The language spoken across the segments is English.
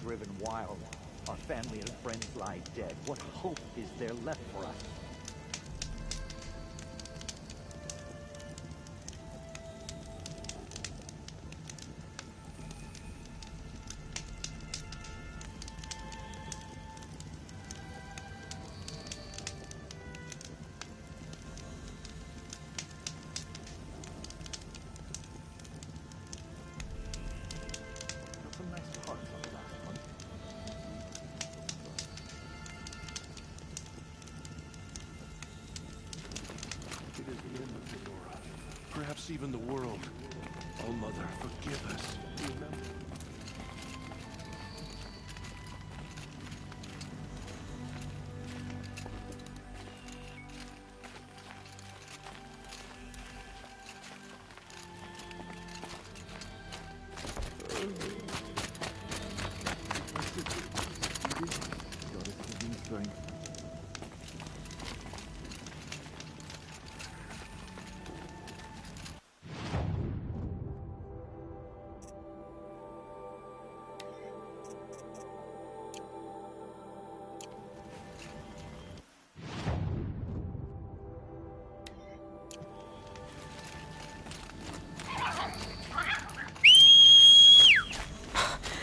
driven wild. Our family and friends lie dead. What hope is there left for us? Perhaps even the world. Oh, Mother, forgive us. Remember.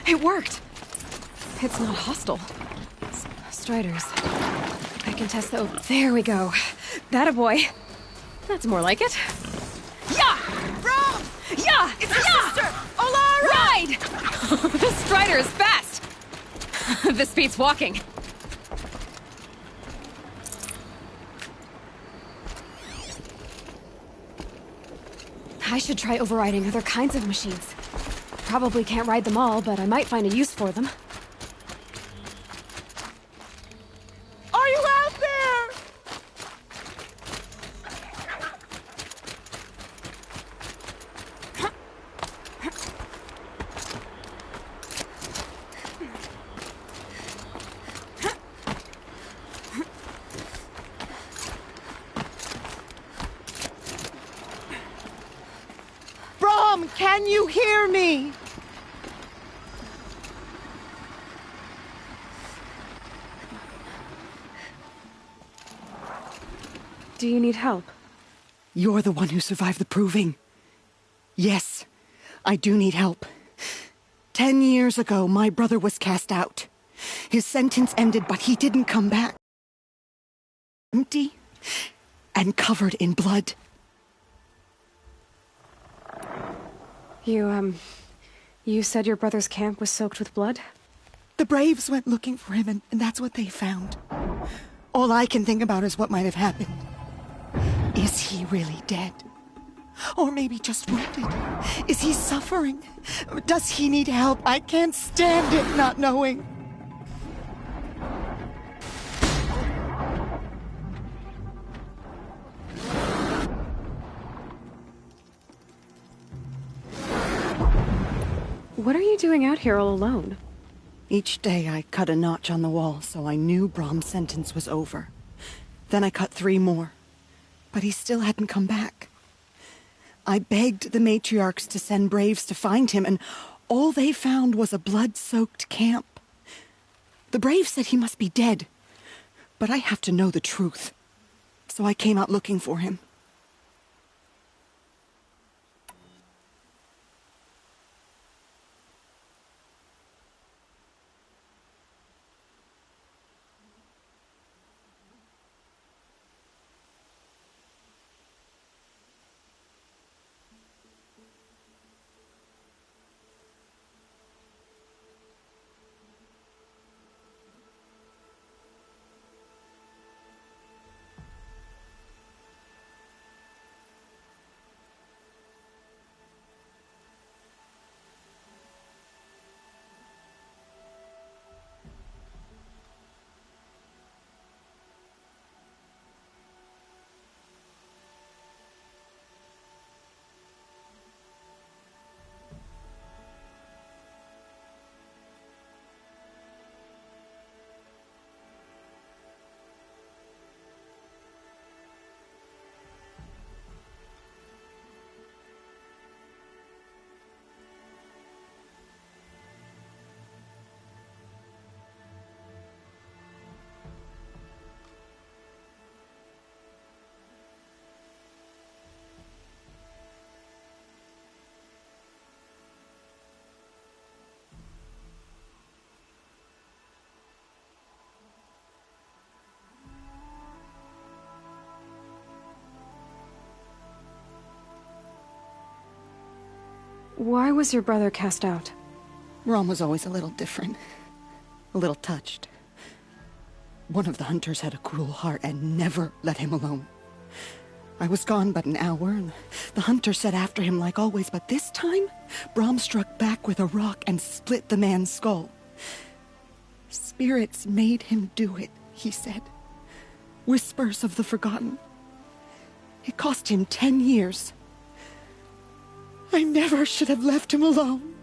It worked! It's not hostile. Striders. I can test the... Oh, there we go. That a boy. That's more like it. Yeah! Bro! Yeah! It's your sister! Olara! Ride! The Strider is fast! This beats walking. I should try overriding other kinds of machines. Probably can't ride them all, but I might find a use for them. Are you out there? Brom, can you hear me? Do you need help? You're the one who survived the proving. Yes, I do need help. 10 years ago, my brother was cast out. His sentence ended, but he didn't come back. Empty and covered in blood. You said your brother's camp was soaked with blood? The Braves went looking for him, and that's what they found. All I can think about is what might have happened. Is he really dead? Or maybe just wounded? Is he suffering? Does he need help? I can't stand it not knowing. What are you doing out here all alone? Each day I cut a notch on the wall, so I knew Brom's sentence was over. Then I cut 3 more. But he still hadn't come back. I begged the matriarchs to send Braves to find him, and all they found was a blood-soaked camp. The Braves said he must be dead, but I have to know the truth. So I came out looking for him. Why was your brother cast out? Rom was always a little different. A little touched. One of the hunters had a cruel heart and never let him alone. I was gone but an hour, and the hunter set after him like always, but this time, Brom struck back with a rock and split the man's skull. Spirits made him do it, he said. Whispers of the forgotten. It cost him 10 years. I never should have left him alone.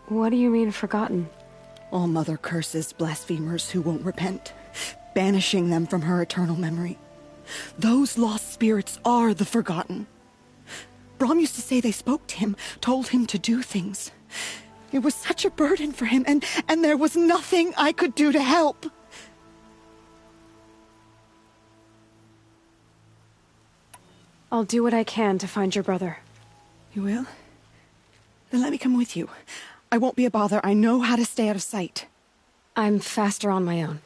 What do you mean, forgotten? All Mother curses blasphemers who won't repent, banishing them from her eternal memory. Those lost spirits are the forgotten. Brom used to say they spoke to him, told him to do things. It was such a burden for him, and there was nothing I could do to help. I'll do what I can to find your brother. You will? Then let me come with you. I won't be a bother. I know how to stay out of sight. I'm faster on my own.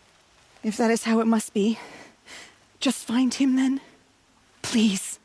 If that is how it must be, just find him then. Please.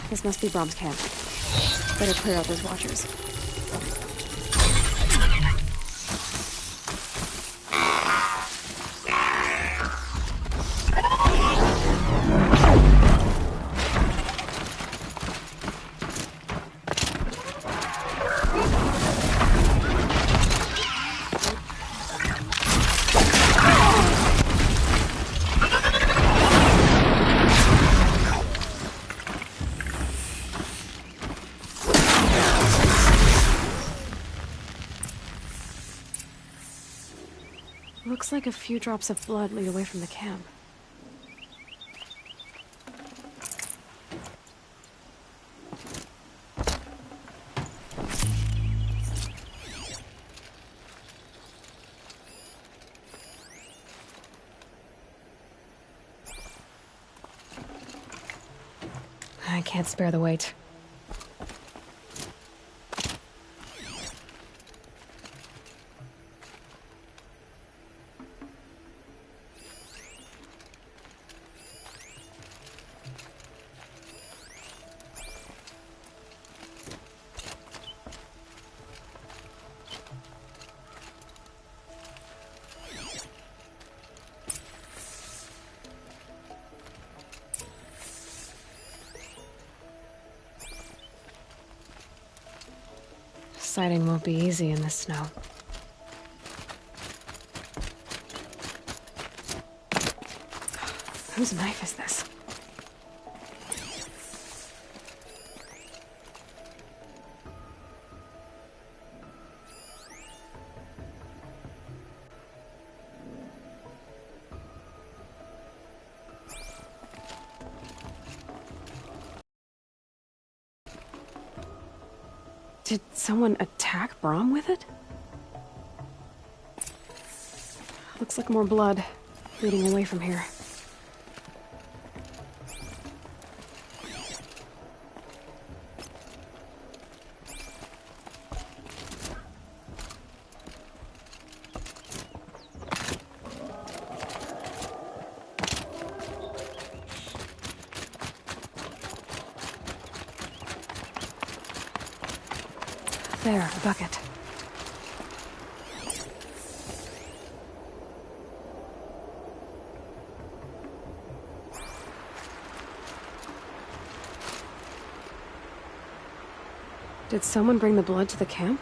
This must be Brom's camp. Better clear out those watchers. Looks like a few drops of blood lead away from the camp. I can't spare the weight. Sighting won't be easy in the snow. Whose knife is this? Did someone attack Brom with it? Looks like more blood leading away from here. There, a bucket. Did someone bring the blood to the camp?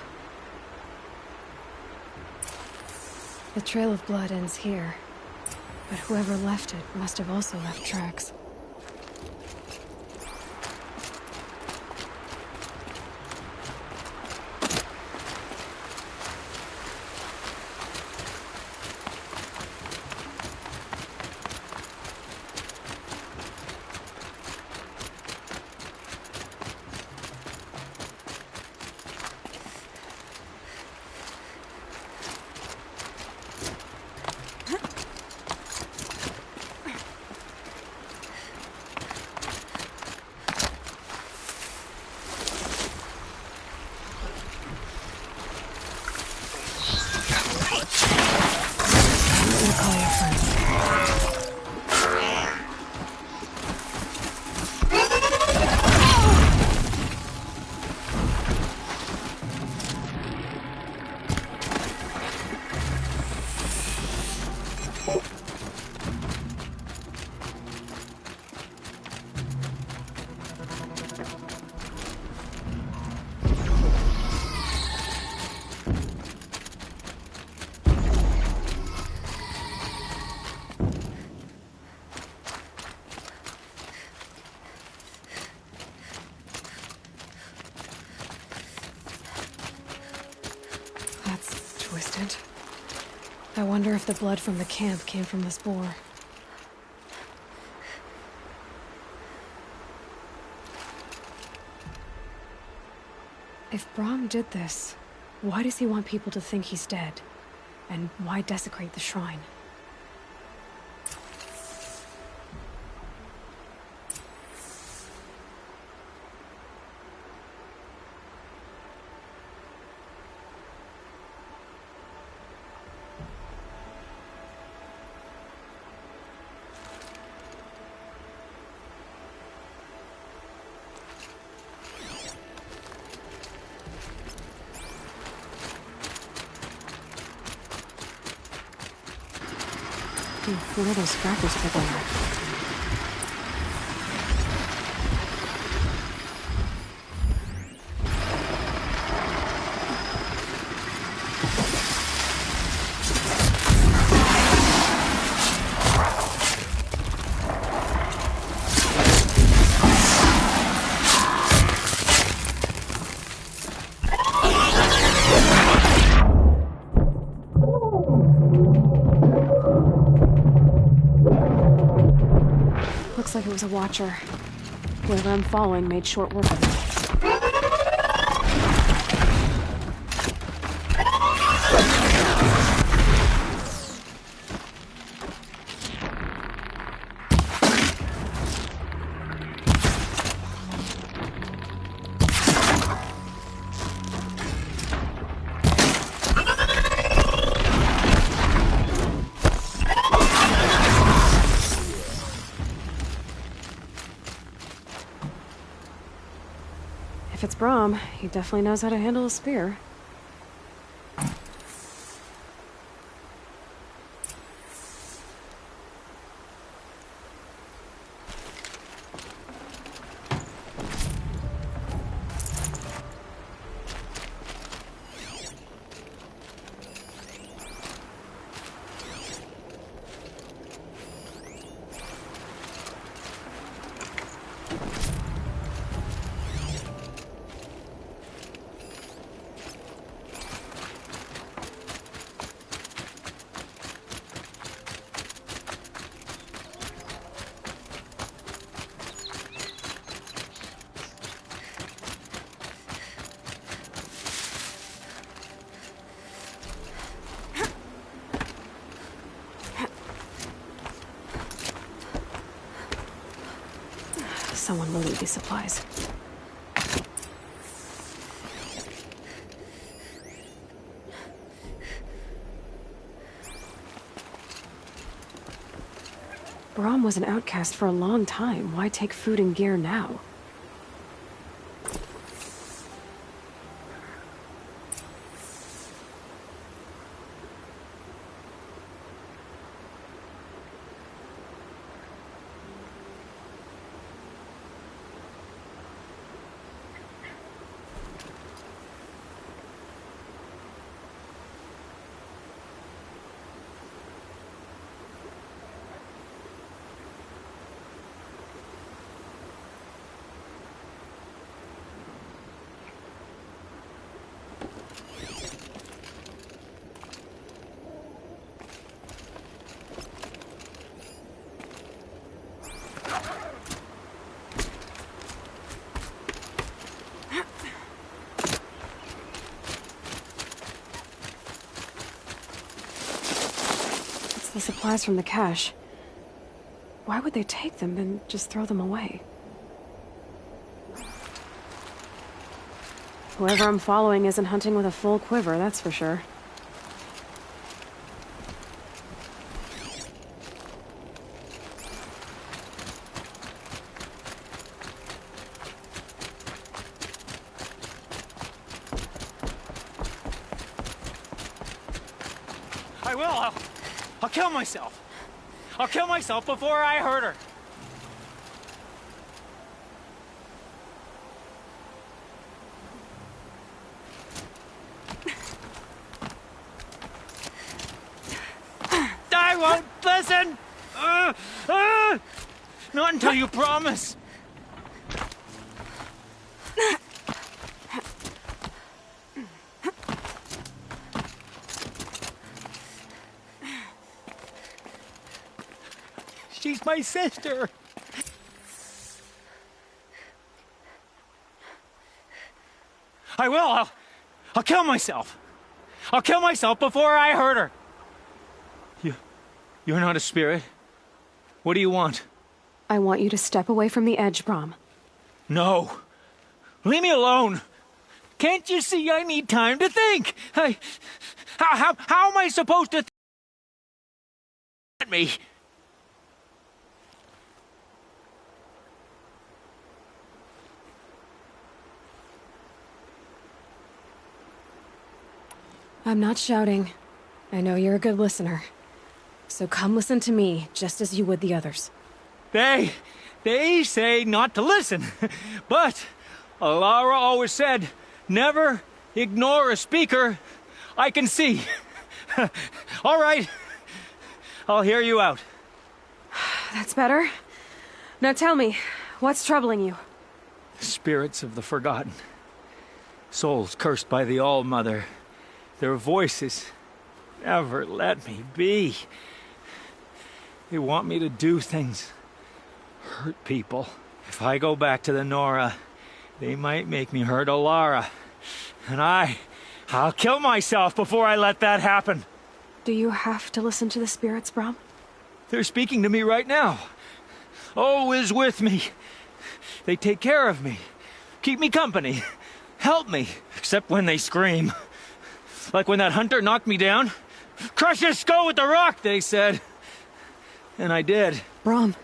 The trail of blood ends here, but whoever left it must have also left tracks. Twisted. I wonder if the blood from the camp came from this boar. If Brom did this, why does he want people to think he's dead? And why desecrate the shrine? What are those scrappers for dinner? Looks like it was a watcher. Whoever I'm following made short work of it. If it's Brahm, he definitely knows how to handle a spear. Someone will leave these supplies. Brahm was an outcast for a long time. Why take food and gear now? The supplies from the cache. Why would they take them and just throw them away? Whoever I'm following isn't hunting with a full quiver, that's for sure. I will. I'll kill myself. I'll kill myself before I hurt her. I won't listen! Not until you promise. She's my sister. I will. I'll kill myself. I'll kill myself before I hurt her. You're not a spirit. What do you want? I want you to step away from the edge, Brahm. No. Leave me alone. Can't you see I need time to think? How am I supposed to think at me? I'm not shouting. I know you're a good listener. So come listen to me, just as you would the others. They say not to listen. But Alara always said, never ignore a speaker I can see. All right, I'll hear you out. That's better. Now tell me, what's troubling you? Spirits of the forgotten. Souls cursed by the All-Mother. Their voices never let me be. They want me to do things, hurt people. If I go back to the Nora, they might make me hurt Alara. And I'll kill myself before I let that happen. Do you have to listen to the spirits, Brom? They're speaking to me right now. Oh is with me. They take care of me, keep me company, help me, except when they scream. Like when that hunter knocked me down. Crush his skull with the rock, they said. And I did. Brom,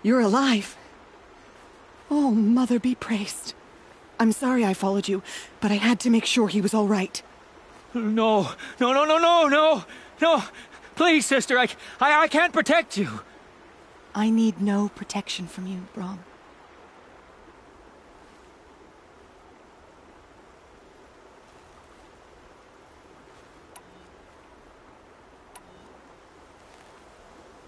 you're alive. Oh, Mother be praised. I'm sorry I followed you, but I had to make sure he was all right. No. Please, sister, I can't protect you. I need no protection from you, Brom.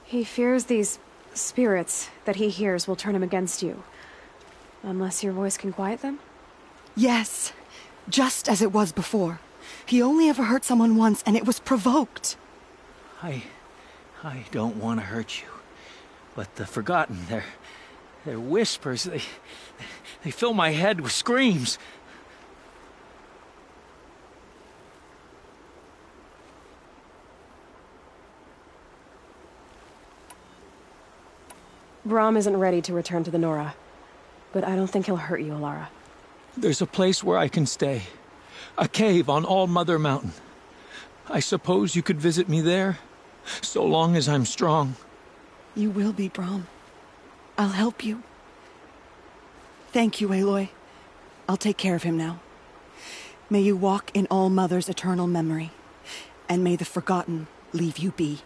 He fears these spirits that he hears will turn him against you. Unless your voice can quiet them? Yes, just as it was before. He only ever hurt someone once, and it was provoked. I don't want to hurt you. But the forgotten, their whispers, they fill my head with screams. Brom isn't ready to return to the Nora. But I don't think he'll hurt you, Alara. There's a place where I can stay. A cave on All-Mother Mountain. I suppose you could visit me there, so long as I'm strong. You will be, Brom. I'll help you. Thank you, Aloy. I'll take care of him now. May you walk in All-Mother's eternal memory, and may the forgotten leave you be.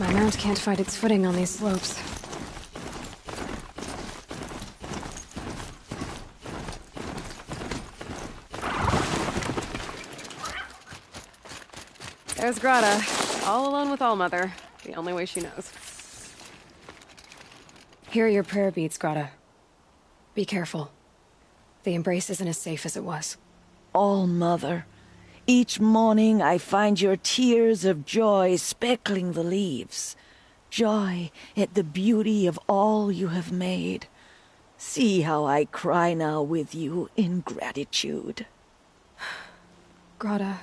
My mount can't find its footing on these slopes. There's Grata, all alone with Allmother, the only way she knows. Here are your prayer beads, Grata. Be careful. The embrace isn't as safe as it was. All-Mother, each morning I find your tears of joy speckling the leaves. Joy at the beauty of all you have made. See how I cry now with you in gratitude. Grata,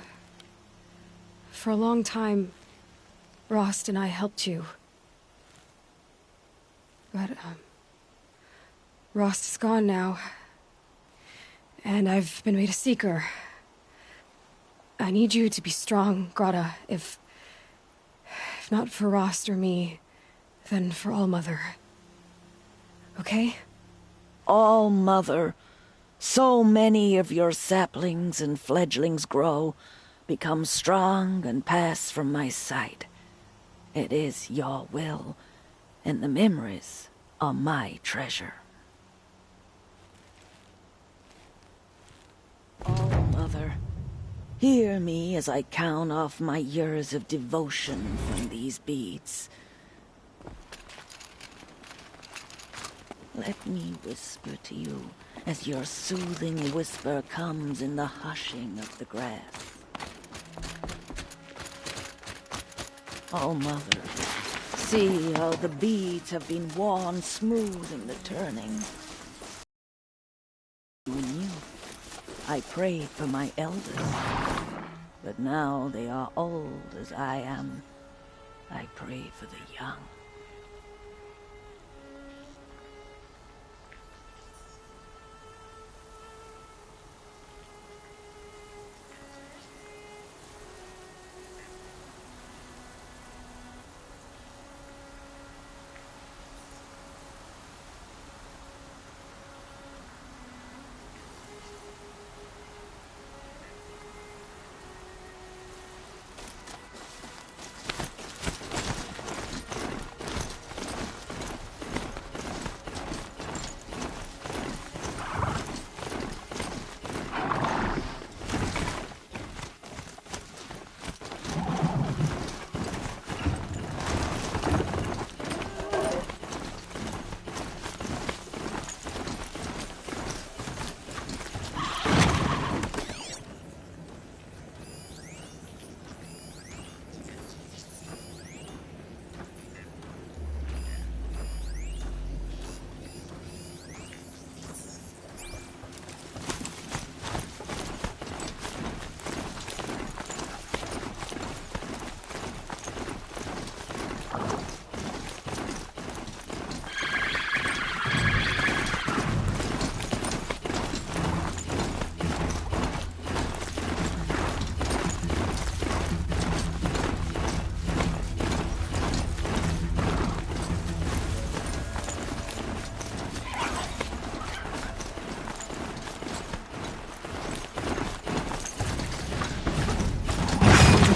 for a long time, Rost and I helped you. But, Rost is gone now. And I've been made a seeker. I need you to be strong, Grata. If not for Rost or me, then for All-Mother. Okay? All-Mother, so many of your saplings and fledglings grow, become strong and pass from my sight. It is your will, and the memories are my treasure. All-Mother, hear me as I count off my years of devotion from these beads. Let me whisper to you as your soothing whisper comes in the hushing of the grass. All-Mother, see how the beads have been worn smooth in the turning. In you, I prayed for my elders, but now they are old as I am. I pray for the young.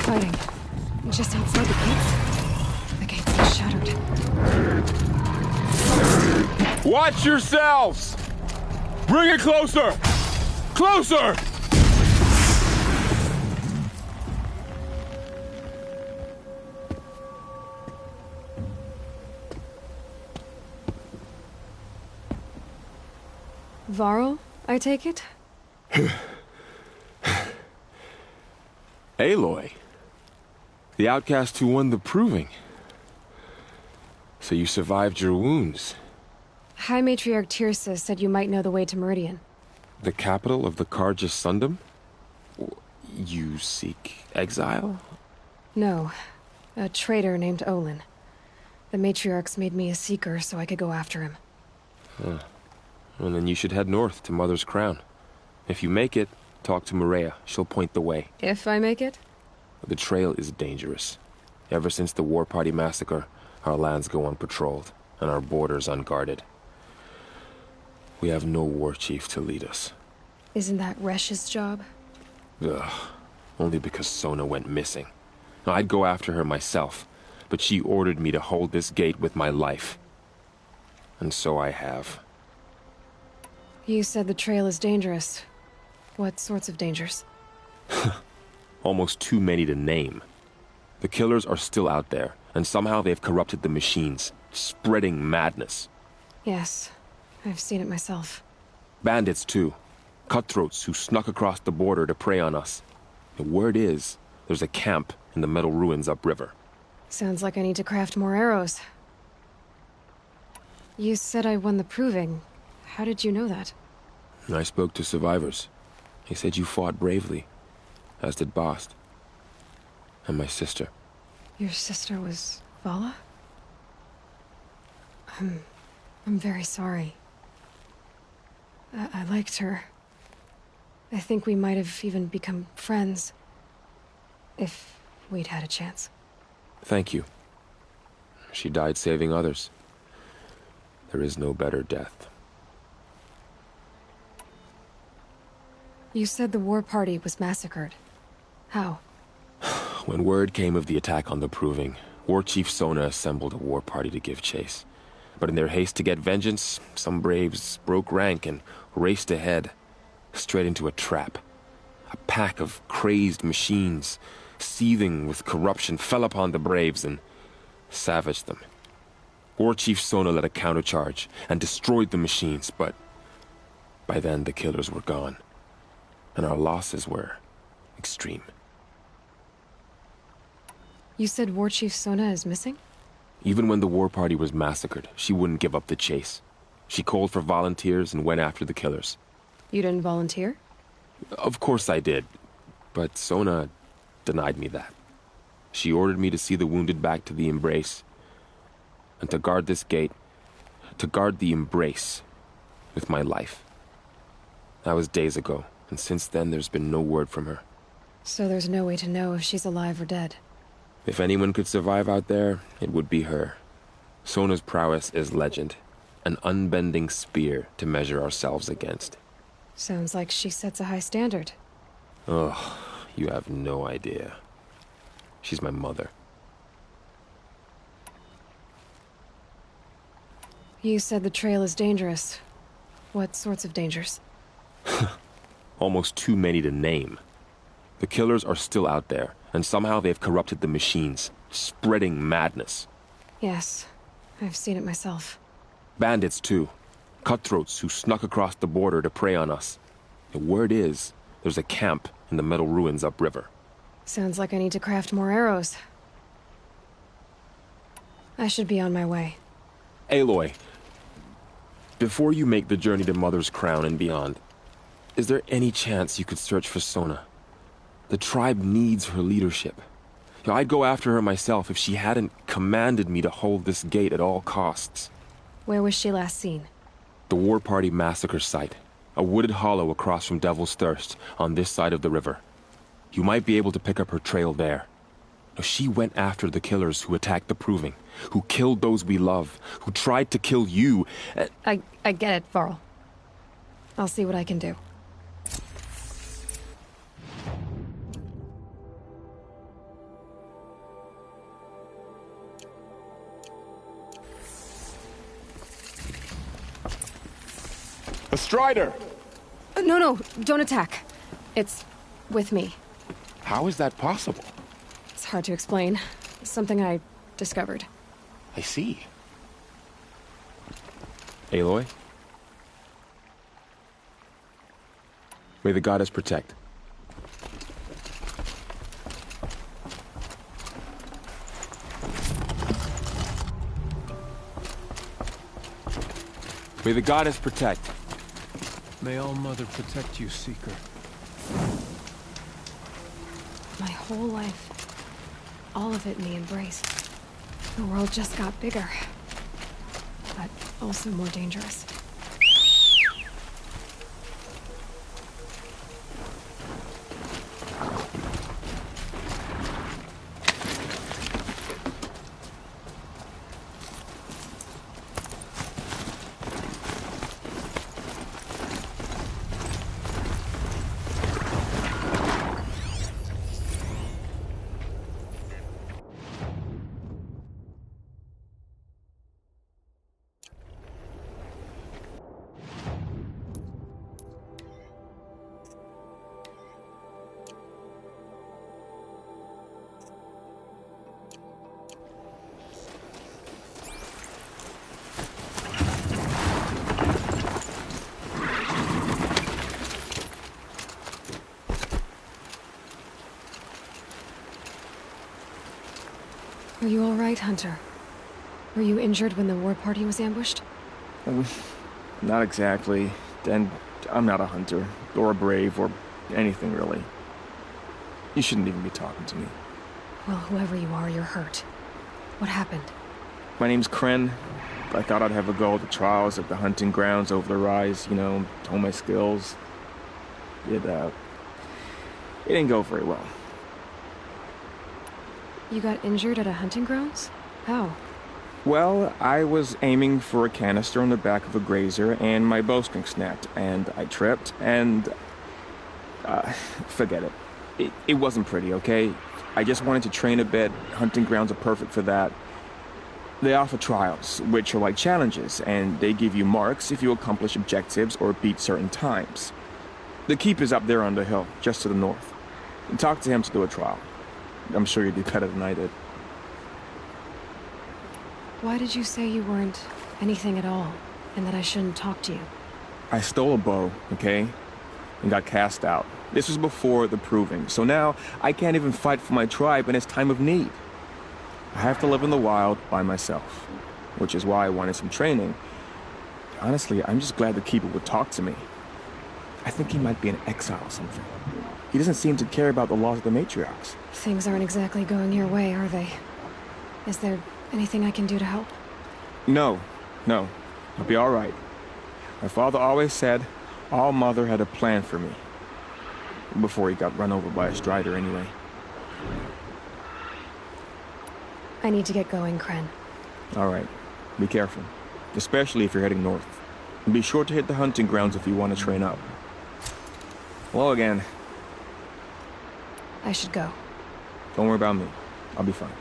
Fighting. Just outside the gates. The gates are shattered. Watch yourselves! Bring it closer! Closer! Varl, I take it? Aloy. The outcast who won the proving. So you survived your wounds. High Matriarch Tirsa said you might know the way to Meridian. The capital of the Carja Sundom? You seek exile? No. A traitor named Olin. The Matriarchs made me a seeker so I could go after him. Huh. Well, then you should head north to Mother's Crown. If you make it, talk to Maria. She'll point the way. If I make it? The trail is dangerous. Ever since the War Party massacre, our lands go unpatrolled, and our borders unguarded. We have no war chief to lead us. Isn't that Resh's job? Ugh. Only because Sona went missing. Now, I'd go after her myself, but she ordered me to hold this gate with my life. And so I have. You said the trail is dangerous. What sorts of dangers? Almost too many to name. The killers are still out there, and somehow they've corrupted the machines, spreading madness. Yes, I've seen it myself. Bandits, too. Cutthroats who snuck across the border to prey on us. The word is, there's a camp in the metal ruins upriver. Sounds like I need to craft more arrows. You said I won the proving. How did you know that? I spoke to survivors. They said you fought bravely, as did Bast. And my sister. Your sister was Vala? I'm very sorry. I liked her. I think we might have even become friends. If we'd had a chance. Thank you. She died saving others. There is no better death. You said the war party was massacred. How? When word came of the attack on the Proving, War Chief Sona assembled a war party to give chase. But in their haste to get vengeance, some braves broke rank and raced ahead, straight into a trap. A pack of crazed machines, seething with corruption, fell upon the braves and savaged them. War Chief Sona led a countercharge and destroyed the machines, but by then the killers were gone, and our losses were extreme. You said War Chief Sona is missing? Even when the war party was massacred, she wouldn't give up the chase. She called for volunteers and went after the killers. You didn't volunteer? Of course I did, but Sona denied me that. She ordered me to see the wounded back to the Embrace, and to guard this gate, to guard the Embrace with my life. That was days ago, and since then there's been no word from her. So there's no way to know if she's alive or dead. If anyone could survive out there, it would be her. Sona's prowess is legend, an unbending spear to measure ourselves against. Sounds like she sets a high standard. Ugh, you have no idea. She's my mother. You said the trail is dangerous. What sorts of dangers? Almost too many to name. The killers are still out there, and somehow they've corrupted the machines, spreading madness. Yes, I've seen it myself. Bandits, too. Cutthroats who snuck across the border to prey on us. The word is, there's a camp in the metal ruins upriver. Sounds like I need to craft more arrows. I should be on my way. Aloy, before you make the journey to Mother's Crown and beyond, is there any chance you could search for Sona? The tribe needs her leadership. I'd go after her myself if she hadn't commanded me to hold this gate at all costs. Where was she last seen? The War Party massacre site. A wooded hollow across from Devil's Thirst, on this side of the river. You might be able to pick up her trail there. She went after the killers who attacked the Proving, who killed those we love, who tried to kill you. I get it, Varl. I'll see what I can do. A Strider! No, don't attack. It's with me. How is that possible? It's hard to explain. Something I discovered. I see. Aloy? May the goddess protect. May the goddess protect. May All-Mother protect you, Seeker. My whole life. All of it in the Embrace. The world just got bigger. But also more dangerous. Are you all right, Hunter? Were you injured when the war party was ambushed? Not exactly. And I'm not a hunter, or a brave, or anything really. You shouldn't even be talking to me. Well, whoever you are, you're hurt. What happened? My name's Kren. I thought I'd have a go at the trials at the hunting grounds over the rise, hone my skills. It didn't go very well. You got injured at a hunting grounds? How? Well, I was aiming for a canister on the back of a grazer, and my bowstring snapped, and I tripped, and... forget it. It wasn't pretty, okay? I just wanted to train a bit. Hunting grounds are perfect for that. They offer trials, which are like challenges, and they give you marks if you accomplish objectives or beat certain times. The keep is up there on the hill, just to the north. Talk to him to do a trial. I'm sure you'd do better than I did. Why did you say you weren't anything at all, and that I shouldn't talk to you? I stole a bow, okay? And got cast out. This was before the proving, so now I can't even fight for my tribe in its time of need. I have to live in the wild by myself, which is why I wanted some training. Honestly, I'm just glad the Keeper would talk to me. I think he might be in exile or something. He doesn't seem to care about the laws of the matriarchs. Things aren't exactly going your way, are they? Is there anything I can do to help? No. I'll be all right. My father always said All Mother had a plan for me. Before he got run over by a strider, anyway. I need to get going, Kren. All right. Be careful. Especially if you're heading north. And be sure to hit the hunting grounds if you want to train up. Hello again. I should go. Don't worry about me. I'll be fine.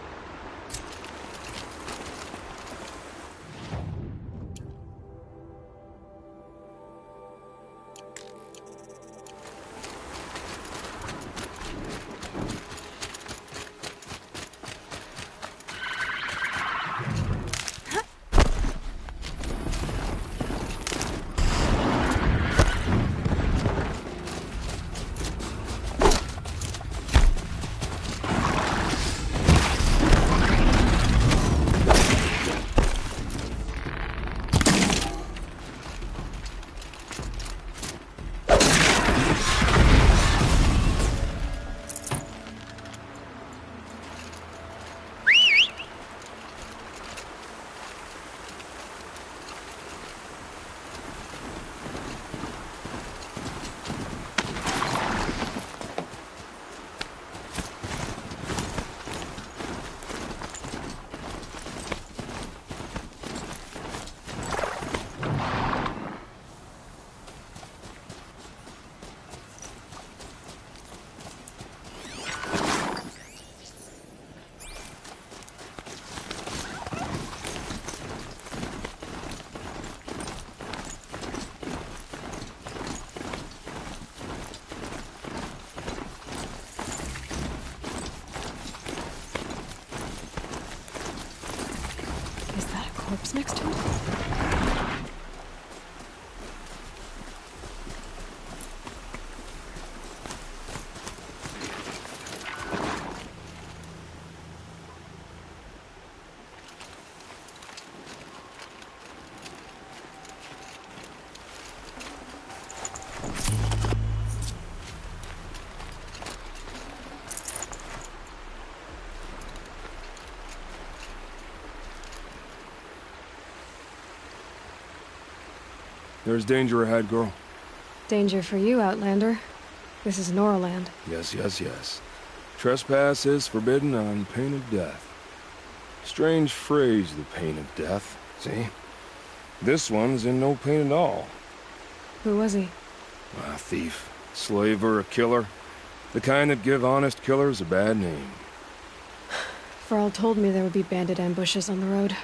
Corpse next to it? There's danger ahead, girl. Danger for you, Outlander. This is Norland. Yes. Trespass is forbidden on pain of death. Strange phrase, the pain of death. See? This one's in no pain at all. Who was he? A thief, slaver, a killer. The kind that give honest killers a bad name. Farrell told me there would be bandit ambushes on the road.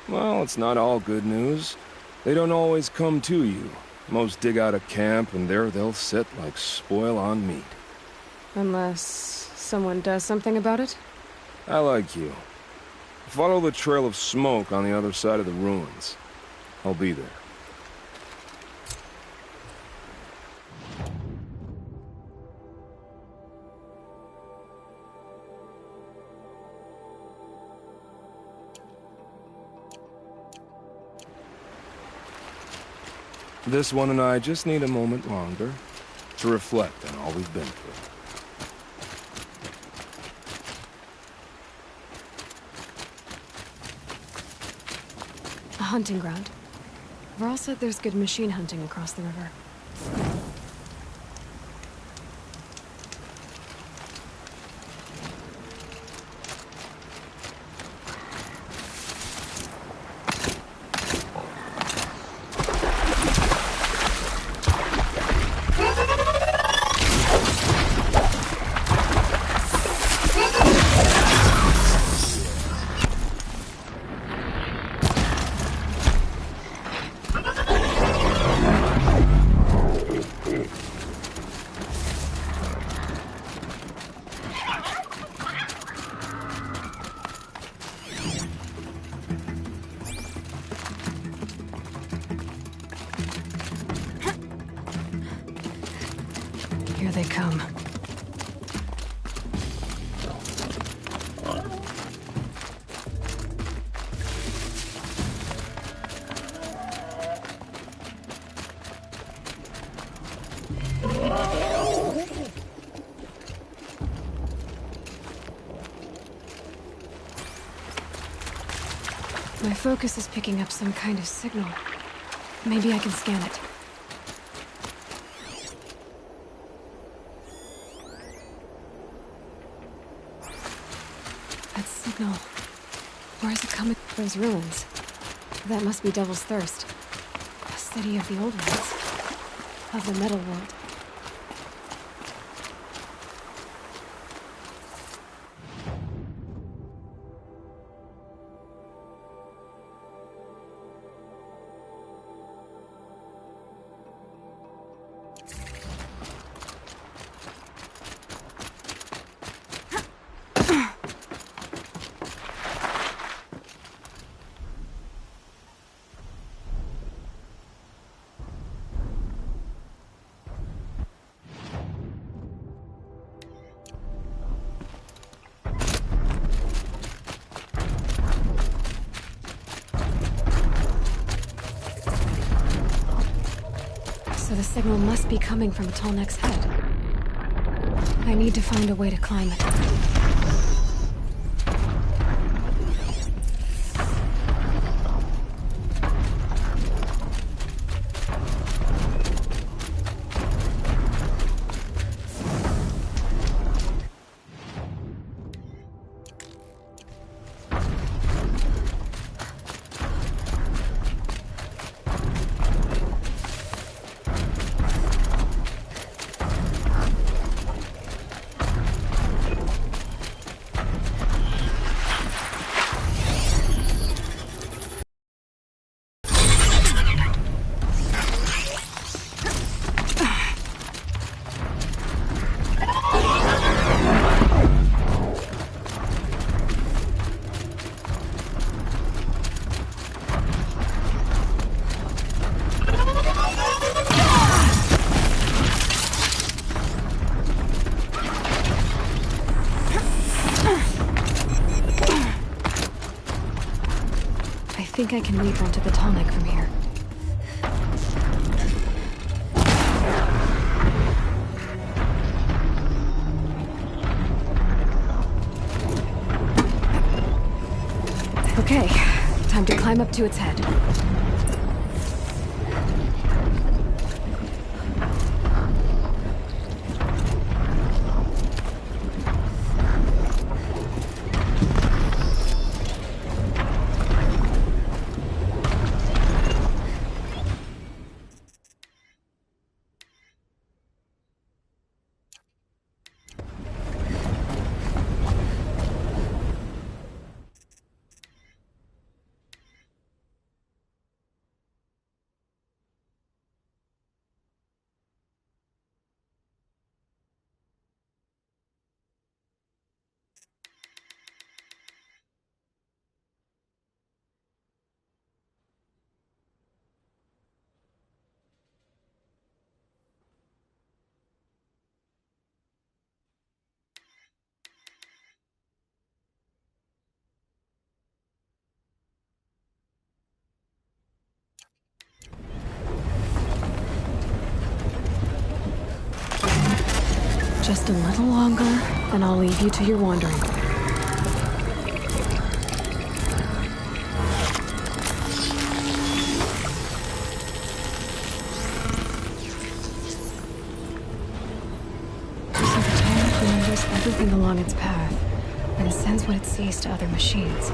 Well, it's not all good news. They don't always come to you. Most dig out a camp, and there they'll sit like spoil on meat. Unless someone does something about it? I like you. Follow the trail of smoke on the other side of the ruins. I'll be there. This one and I just need a moment longer to reflect on all we've been through. A hunting ground. Varl said there's good machine hunting across the river. Here they come. My focus is picking up some kind of signal. Maybe I can scan it. That signal. Where is it coming from? Those ruins. That must be Devil's Thirst. A city of the old ones. Of the metal world. So the signal must be coming from Tallneck's head. I need to find a way to climb it. I think I can lead one to the Tallneck from here. Okay, time to climb up to its head. Just a little longer, and I'll leave you to your wandering. So the tyrant remembers everything along its path, and sends what it sees to other machines.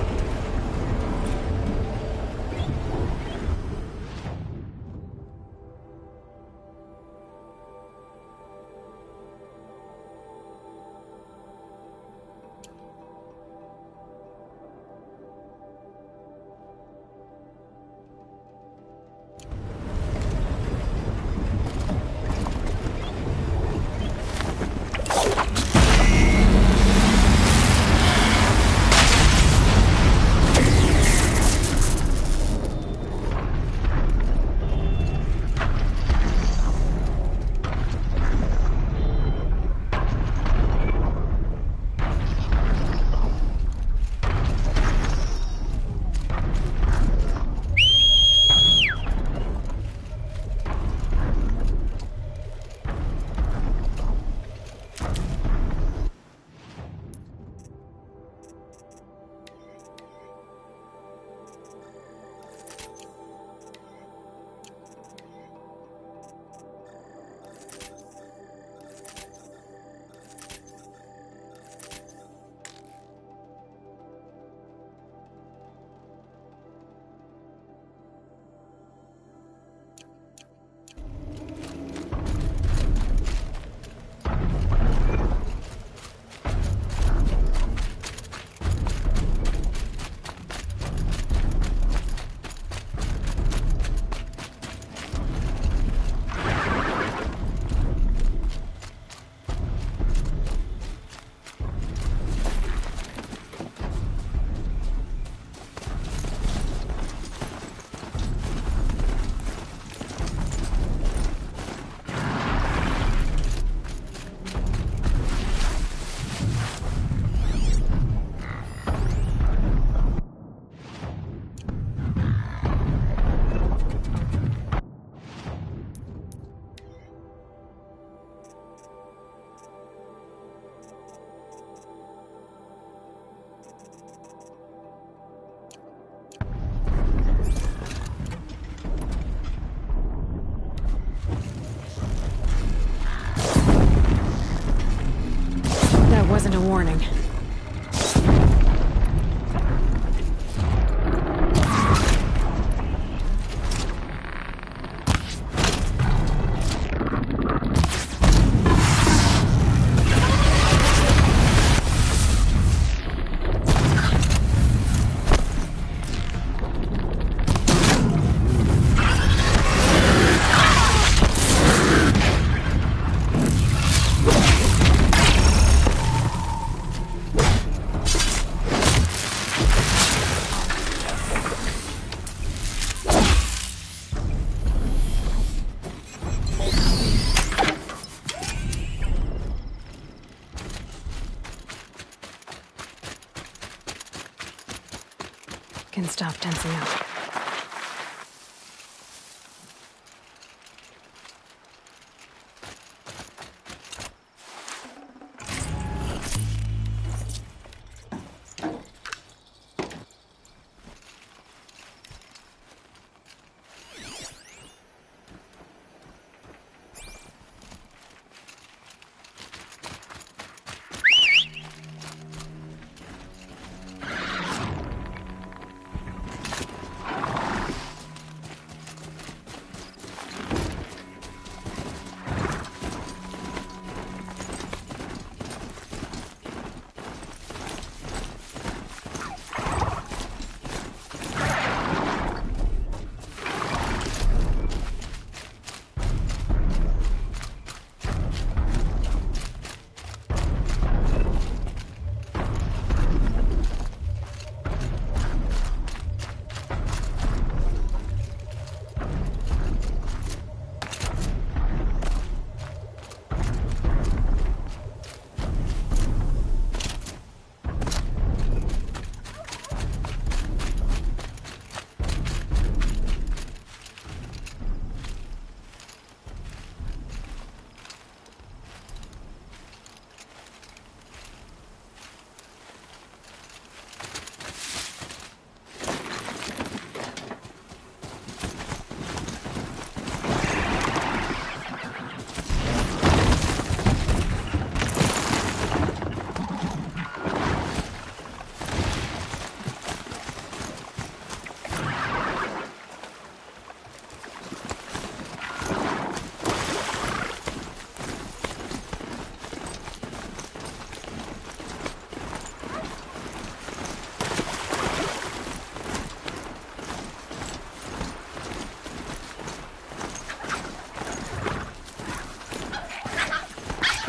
Wasn't a warning. Can stop tensing up.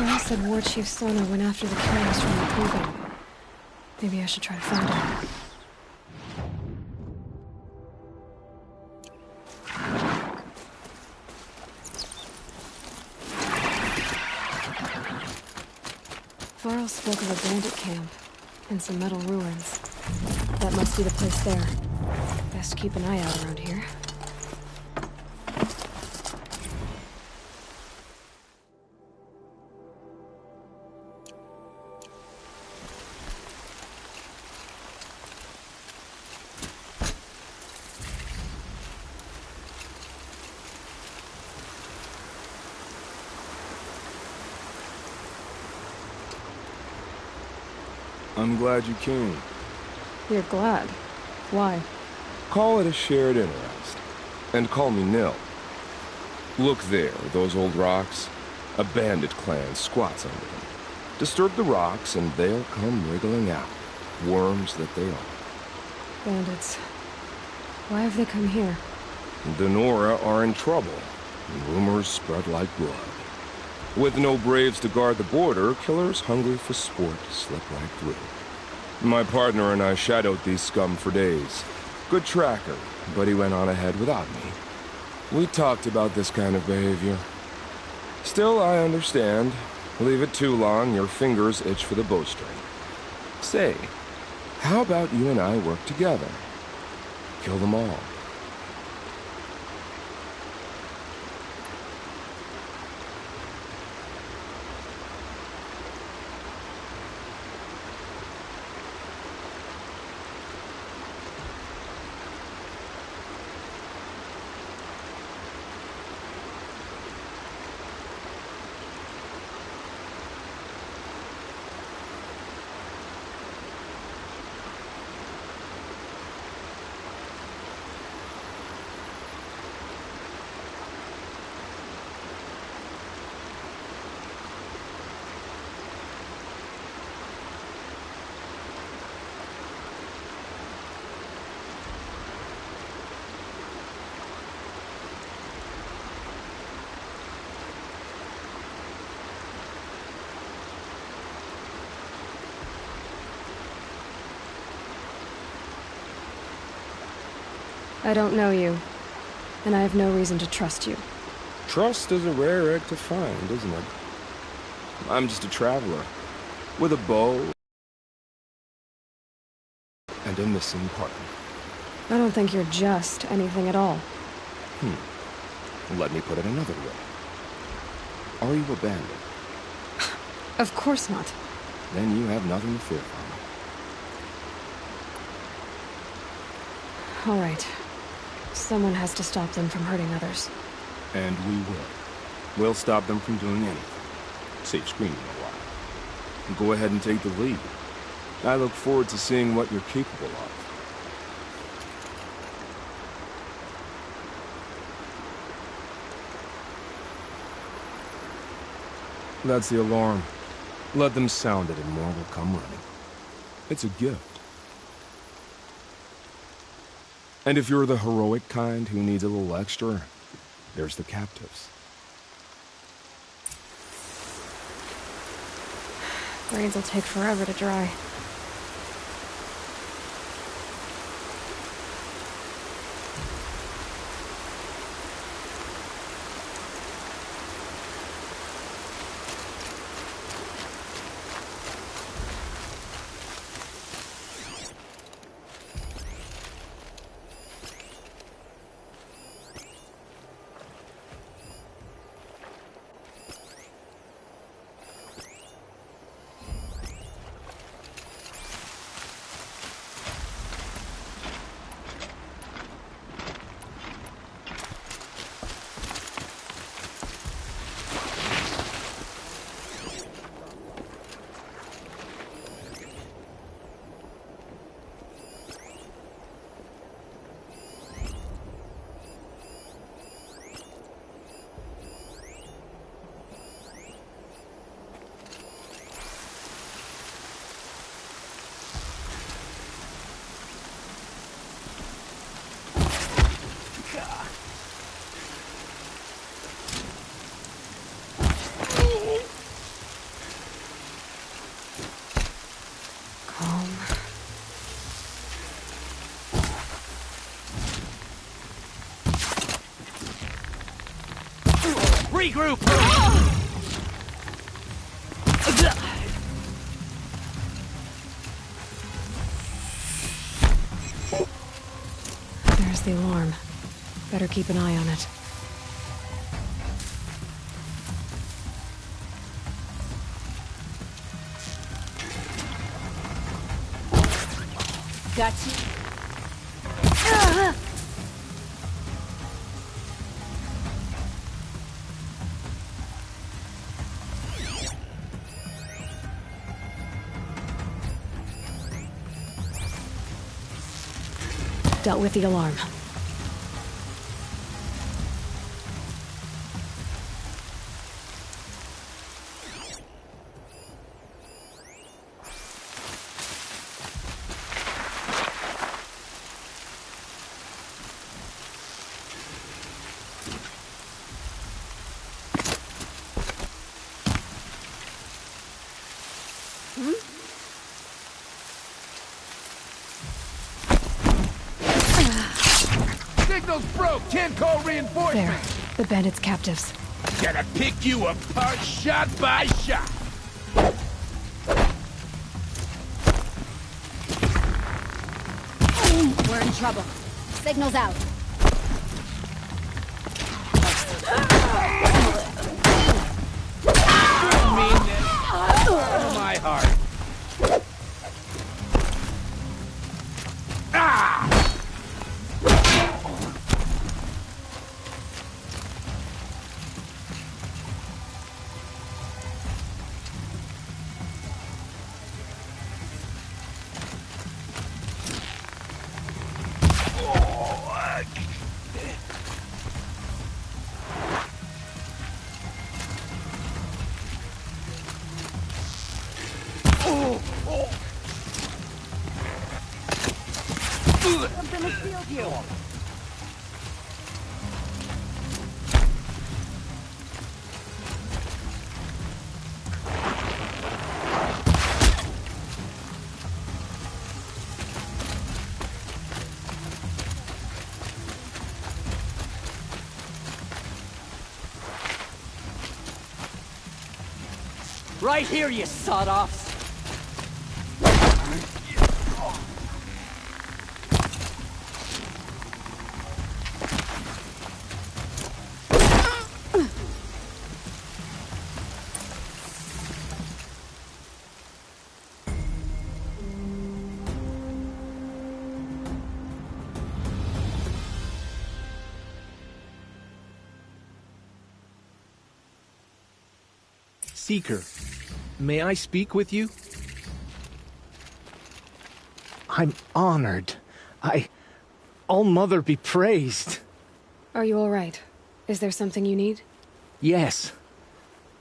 Farrell said War Chief Sona went after the killers from the proving. Maybe I should try to find him. Farrell spoke of a bandit camp and some metal ruins. That must be the place there. Best keep an eye out around here. I'm glad you came. You're glad. Why? Call it a shared interest. And call me Nil. Look there, those old rocks. A bandit clan squats under them. Disturb the rocks and they'll come wriggling out. Worms that they are. Bandits. Why have they come here? The Nora are in trouble. And rumors spread like blood. With no braves to guard the border, killers hungry for sport slip right through. My partner and I shadowed these scum for days. Good tracker, but he went on ahead without me. We talked about this kind of behavior. Still, I understand. Leave it too long, your fingers itch for the bowstring. Say, how about you and I work together? Kill them all. I don't know you, and I have no reason to trust you. Trust is a rare egg to find, isn't it? I'm just a traveler, with a bow and a missing partner. I don't think you're just anything at all. Let me put it another way. Are you a bandit? Of course not. Then you have nothing to fear from me. All right. Someone has to stop them from hurting others. And we will. We'll stop them from doing anything. Save screaming a while. And go ahead and take the lead. I look forward to seeing what you're capable of. That's the alarm. Let them sound it and more will come running. It's a gift. And if you're the heroic kind who needs a little extra, there's the captives. Grades will take forever to dry. Regroup! There's the alarm. Better keep an eye on it. Got you. Dealt with the alarm. Signal's broke! Can't call There. reinforcements! The bandits' captives. Gotta pick you apart shot by shot! We're in trouble. Signal's out. Good meanness! Out of my heart! Ah! Right here, you sawed-offs! Seeker, may I speak with you? I'm honored. All-Mother be praised. Are you all right? Is there something you need? Yes.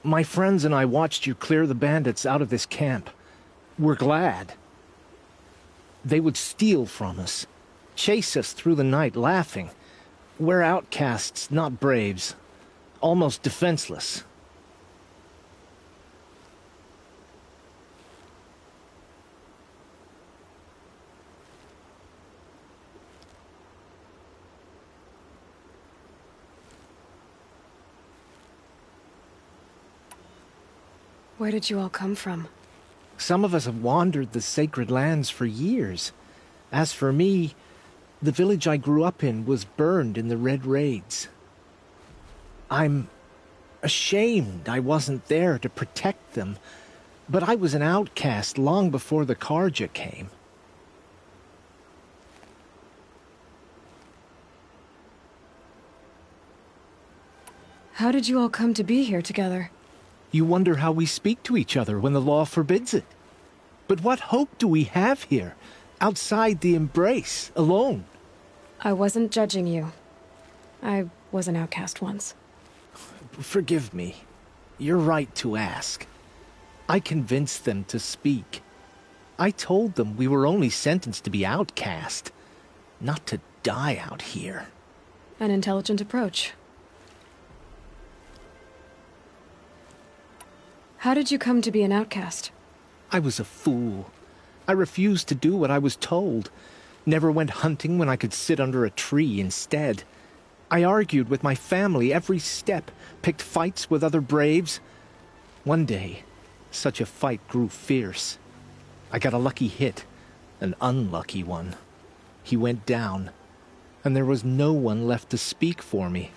My friends and I watched you clear the bandits out of this camp. We're glad. They would steal from us, chase us through the night laughing. We're outcasts, not braves. Almost defenseless. Where did you all come from? Some of us have wandered the sacred lands for years. As for me, the village I grew up in was burned in the Red Raids. I'm ashamed I wasn't there to protect them, but I was an outcast long before the Karja came. How did you all come to be here together? You wonder how we speak to each other when the law forbids it. But what hope do we have here, outside the embrace, alone? I wasn't judging you. I was an outcast once. Forgive me. You're right to ask. I convinced them to speak. I told them we were only sentenced to be outcast, not to die out here. An intelligent approach. How did you come to be an outcast? I was a fool. I refused to do what I was told. Never went hunting when I could sit under a tree instead. I argued with my family every step, picked fights with other braves. One day, such a fight grew fierce. I got a lucky hit, an unlucky one. He went down, and there was no one left to speak for me.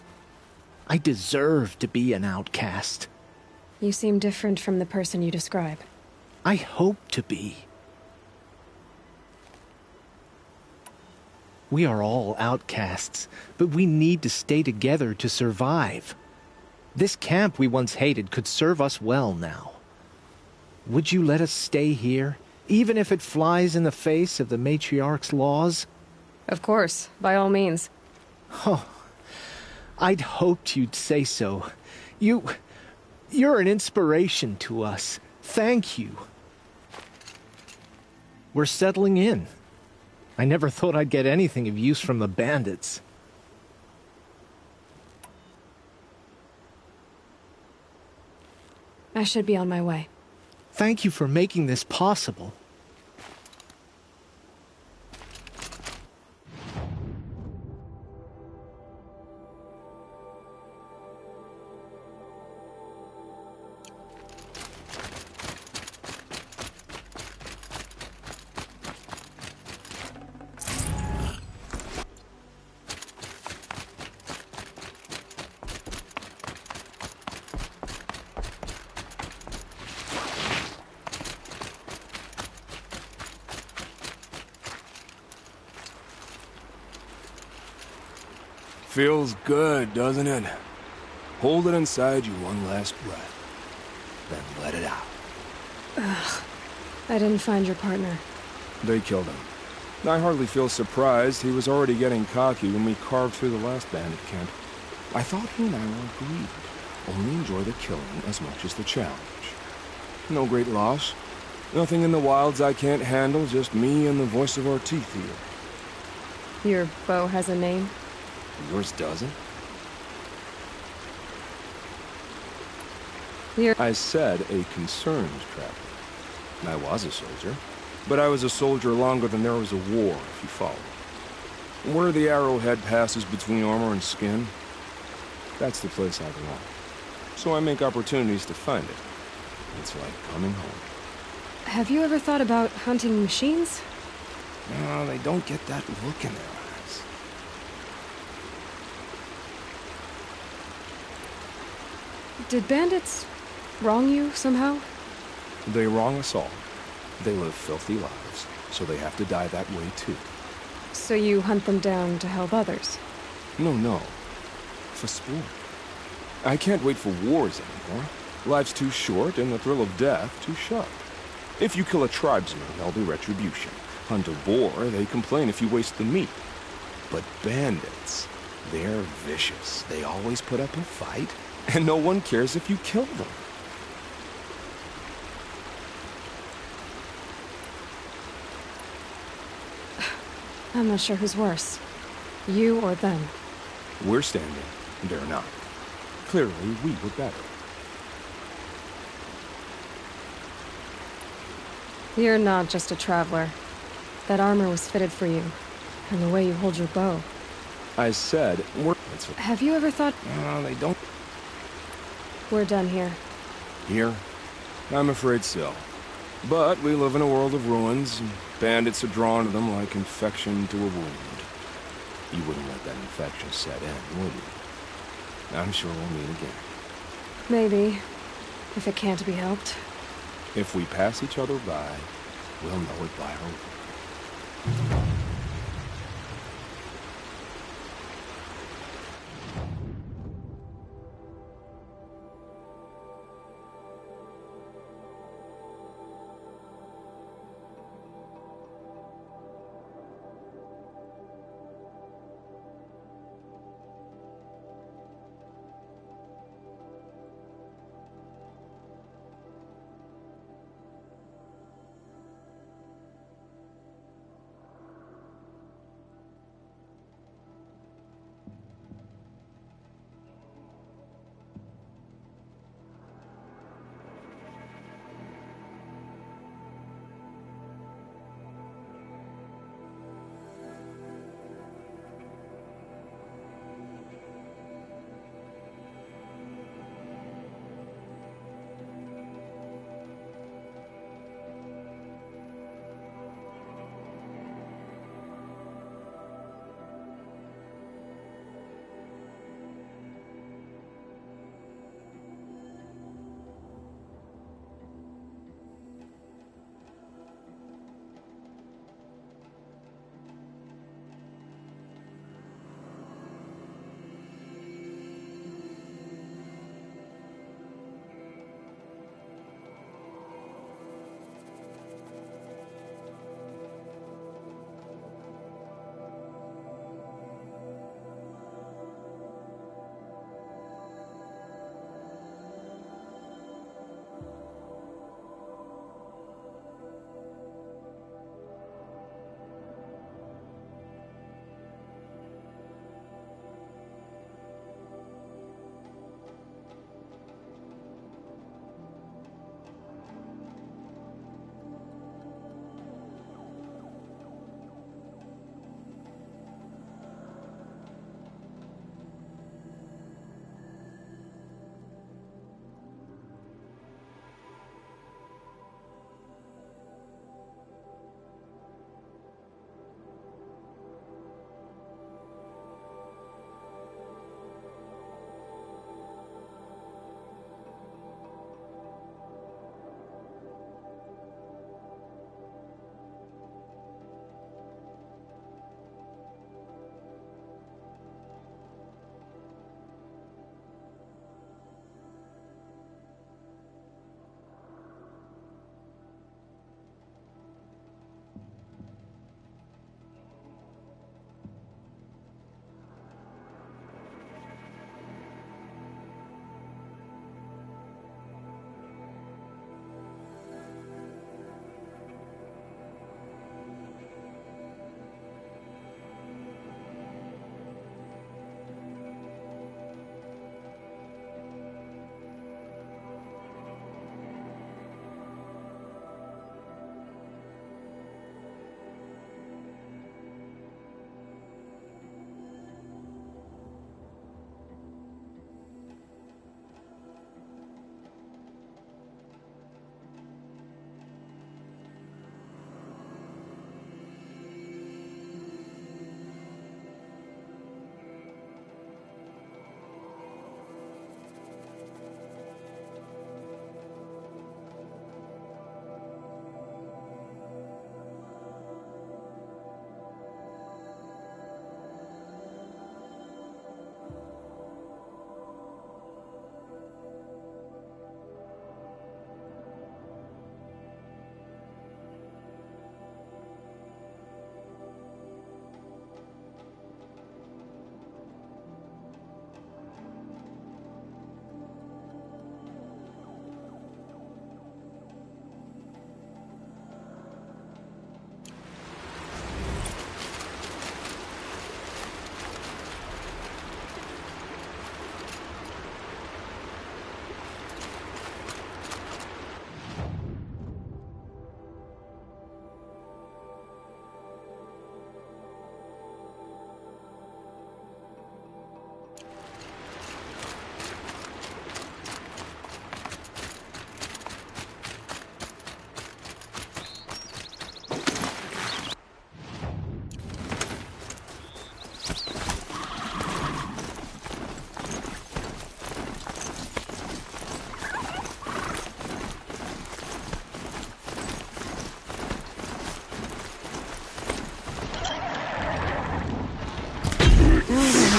I deserved to be an outcast. You seem different from the person you describe. I hope to be. We are all outcasts, but we need to stay together to survive. This camp we once hated could serve us well now. Would you let us stay here, even if it flies in the face of the matriarch's laws? Of course, by all means. Oh, I'd hoped you'd say so. You're an inspiration to us. Thank you. We're settling in. I never thought I'd get anything of use from the bandits. I should be on my way. Thank you for making this possible. Feels good, doesn't it? Hold it inside you one last breath. Then let it out. Ugh. I didn't find your partner. They killed him. I hardly feel surprised. He was already getting cocky when we carved through the last bandit camp. I thought he and I were agreed. Only enjoy the killing as much as the challenge. No great loss. Nothing in the wilds I can't handle, just me and the voice of our teeth here. Your bow has a name? Yours doesn't? I said a concerned traveler. I was a soldier, but I was a soldier longer than there was a war, if you follow. Where the arrowhead passes between armor and skin, that's the place I belong. So I make opportunities to find it. It's like coming home. Have you ever thought about hunting machines? No, they don't get that look in their eyes. Did bandits wrong you somehow? They wrong us all. They live filthy lives, so they have to die that way too. So you hunt them down to help others? No. For sport. I can't wait for wars anymore. Life's too short and the thrill of death too sharp. If you kill a tribesman, there'll be retribution. Hunt a boar, they complain if you waste the meat. But bandits, they're vicious. They always put up a fight, and no one cares if you kill them. I'm not sure who's worse. You or them. We're standing, they're not. Clearly, we were better. You're not just a traveler. That armor was fitted for you. And the way you hold your bow. I said, Have you ever thought... No, they don't... We're done here. Here? I'm afraid so. But we live in a world of ruins, and bandits are drawn to them like infection to a wound. You wouldn't let that infection set in, would you? I'm sure we'll meet again. Maybe. If it can't be helped. If we pass each other by, we'll know it by our work.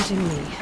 trusting me.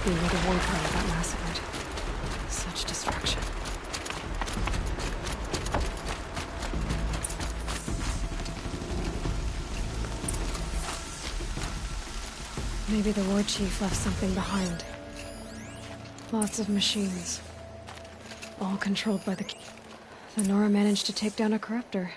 Be where the war party got massacred. Such destruction. Maybe the war chief left something behind. Lots of machines. All controlled by the... The Nora managed to take down a corruptor.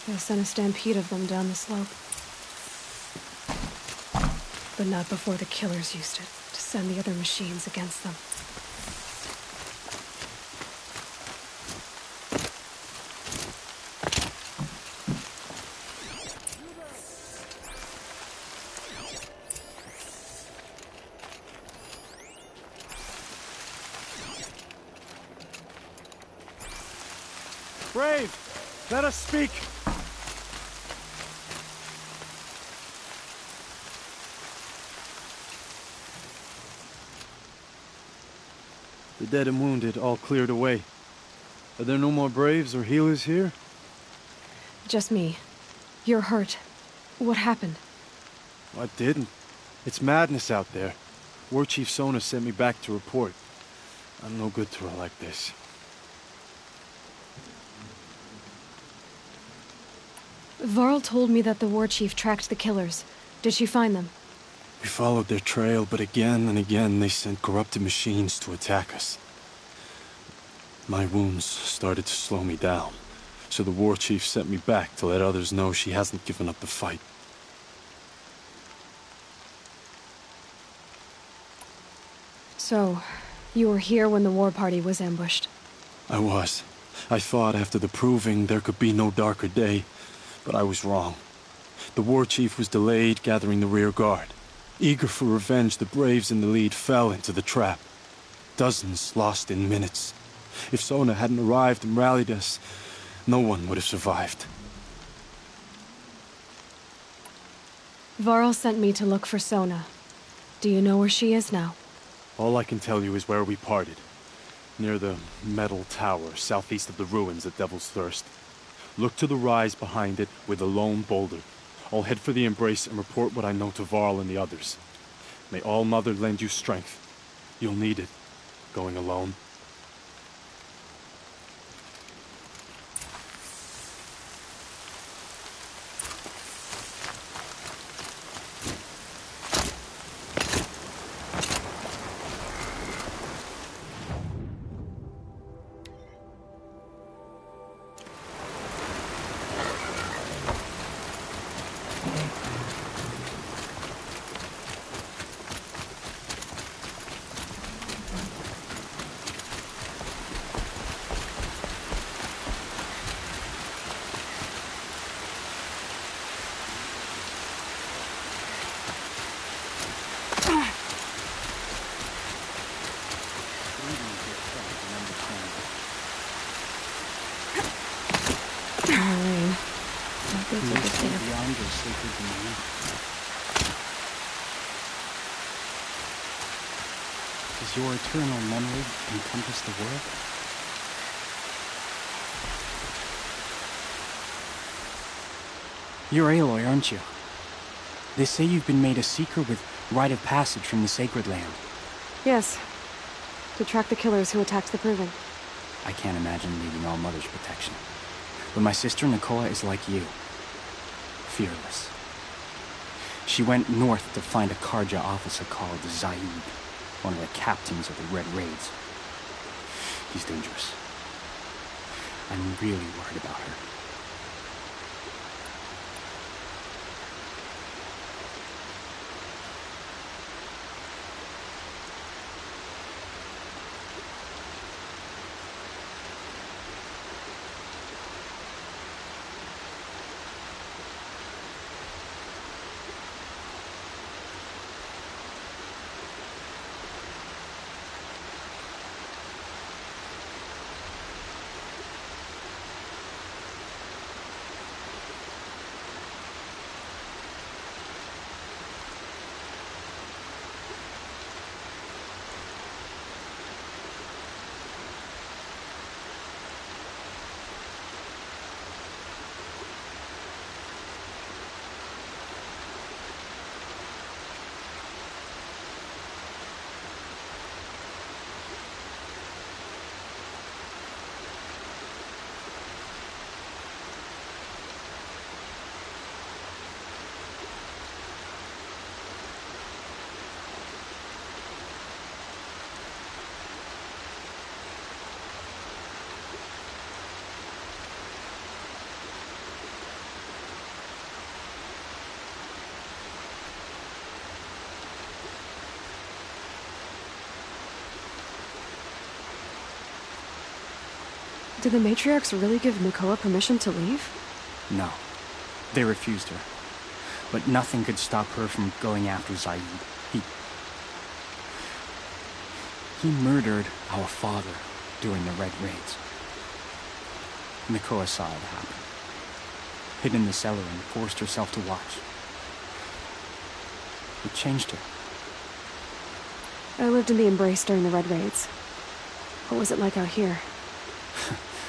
They sent a stampede of them down the slope. But not before the killers used it to send the other machines against them. Brave, let us speak. The dead and wounded all cleared away. Are there no more Braves or healers here? Just me. You're hurt. What happened? I didn't. It's madness out there. War Chief Sona sent me back to report. I'm no good to her like this. Varl told me that the war chief tracked the killers. Did she find them? We followed their trail, but again and again they sent corrupted machines to attack us. My wounds started to slow me down, so the war chief sent me back to let others know she hasn't given up the fight. So, you were here when the war party was ambushed? I was. I thought after the proving there could be no darker day, but I was wrong. The war chief was delayed gathering the rear guard. Eager for revenge, the Braves in the lead fell into the trap. Dozens lost in minutes. If Sona hadn't arrived and rallied us, no one would have survived. Varl sent me to look for Sona. Do you know where she is now? All I can tell you is where we parted. Near the metal tower, southeast of the ruins at Devil's Thirst. Look to the rise behind it with a lone boulder. I'll head for the embrace and report what I know to Varl and the others. May All Mother lend you strength. You'll need it, going alone. Who is beyond your sacred domain? Does your eternal memory encompass the world? You're Aloy, aren't you? They say you've been made a seeker with rite of passage from the Sacred Land. Yes. To track the killers who attacked the Proving. I can't imagine leaving All Mother's protection. But my sister Nakoa is like you. Fearless. She went north to find a Karja officer called Zaid, one of the captains of the Red Raids. He's dangerous. I'm really worried about her. Did the matriarchs really give Nakoa permission to leave? No. They refused her. But nothing could stop her from going after Zaid. He murdered our father during the Red Raids. Nakoa saw it happen. Hid in the cellar and forced herself to watch. It changed her. I lived in the Embrace during the Red Raids. What was it like out here?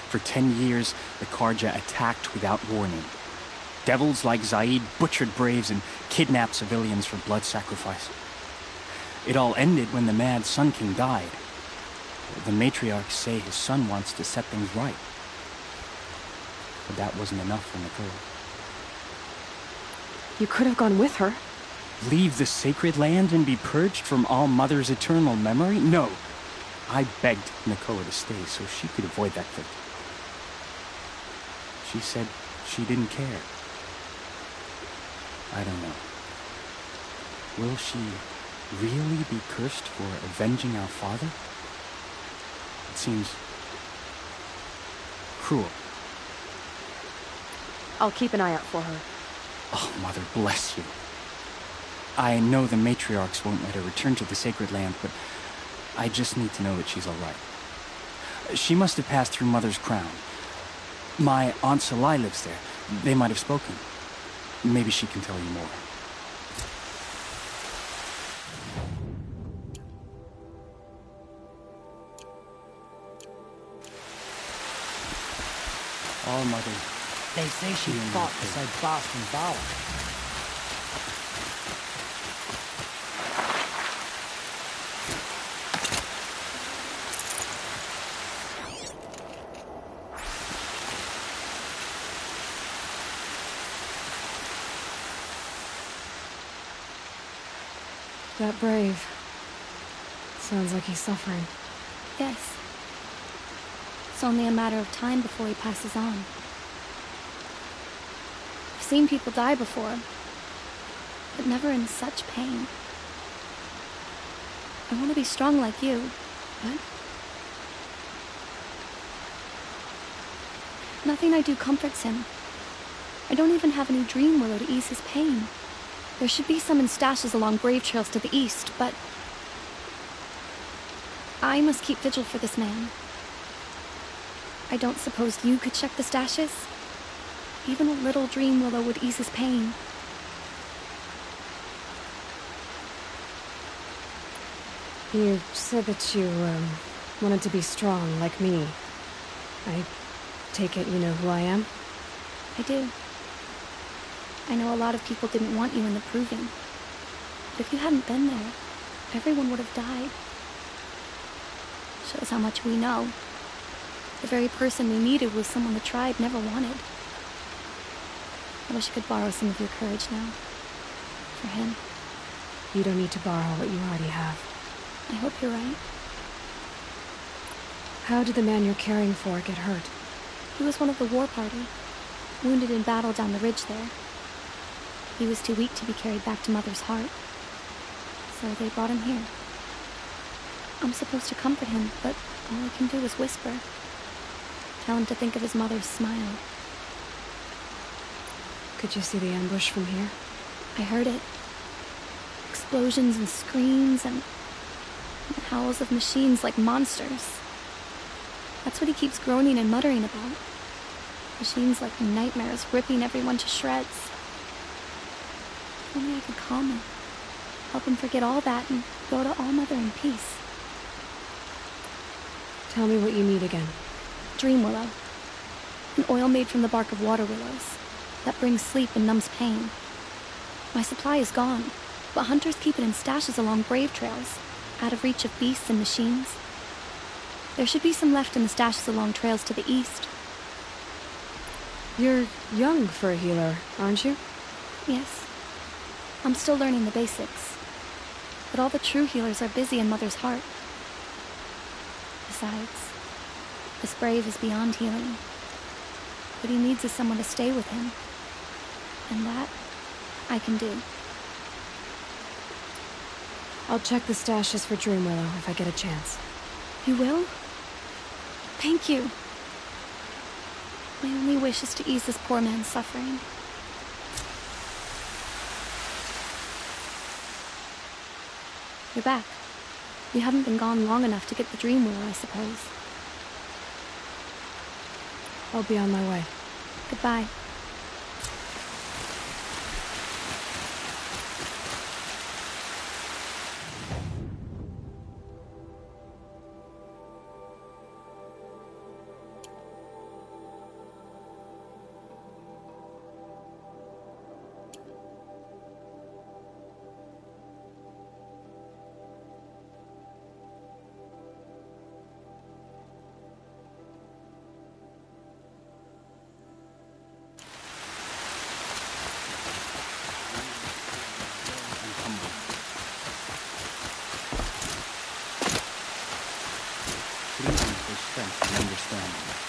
For 10 years, the Karja attacked without warning. Devils like Zaid butchered braves and kidnapped civilians for blood sacrifice. It all ended when the Mad Sun King died. The matriarchs say his son wants to set things right. But that wasn't enough for Nakoa. You could have gone with her. Leave the sacred land and be purged from All Mother's eternal memory? No. I begged Nakoa to stay so she could avoid that fate. She said she didn't care. I don't know. Will she really be cursed for avenging our father? It seems cruel. I'll keep an eye out for her. Oh, Mother bless you. I know the matriarchs won't let her return to the Sacred Land, but I just need to know that she's all right. She must have passed through Mother's crown. My Aunt Salai lives there. They might have spoken. Maybe she can tell you more. All Mother. They say she fought beside Boston Bauer. That brave. Sounds like he's suffering. Yes. It's only a matter of time before he passes on. I've seen people die before, but never in such pain. I want to be strong like you, but nothing I do comforts him. I don't even have any dream willow to ease his pain. There should be some in stashes along brave trails to the east, but I must keep vigil for this man. I don't suppose you could check the stashes? Even a little dream willow would ease his pain. You said that you, wanted to be strong, like me. I take it you know who I am? I do. I know a lot of people didn't want you in the Proving. But if you hadn't been there, everyone would have died. Shows how much we know. The very person we needed was someone the tribe never wanted. I wish I could borrow some of your courage now. For him. You don't need to borrow what you already have. I hope you're right. How did the man you're caring for get hurt? He was one of the war party, wounded in battle down the ridge there. He was too weak to be carried back to Mother's heart, so they brought him here. I'm supposed to comfort him, but all I can do is whisper. Tell him to think of his mother's smile. Could you see the ambush from here? I heard it. Explosions and screams and howls of machines like monsters. That's what he keeps groaning and muttering about. Machines like nightmares ripping everyone to shreds. If only I could calm him. Help him forget all that and go to All Mother in peace. Tell me what you need again. Dream willow. An oil made from the bark of water willows that brings sleep and numbs pain. My supply is gone, but hunters keep it in stashes along brave trails, out of reach of beasts and machines. There should be some left in the stashes along trails to the east. You're young for a healer, aren't you? Yes. I'm still learning the basics. But all the true healers are busy in Mother's heart. Besides, this brave is beyond healing. What he needs is someone to stay with him. And that, I can do. I'll check the stashes for Dream Willow if I get a chance. You will? Thank you. My only wish is to ease this poor man's suffering. You're back. You haven't been gone long enough to get the Dream Willow, I suppose. I'll be on my way. Goodbye. Strength and understanding.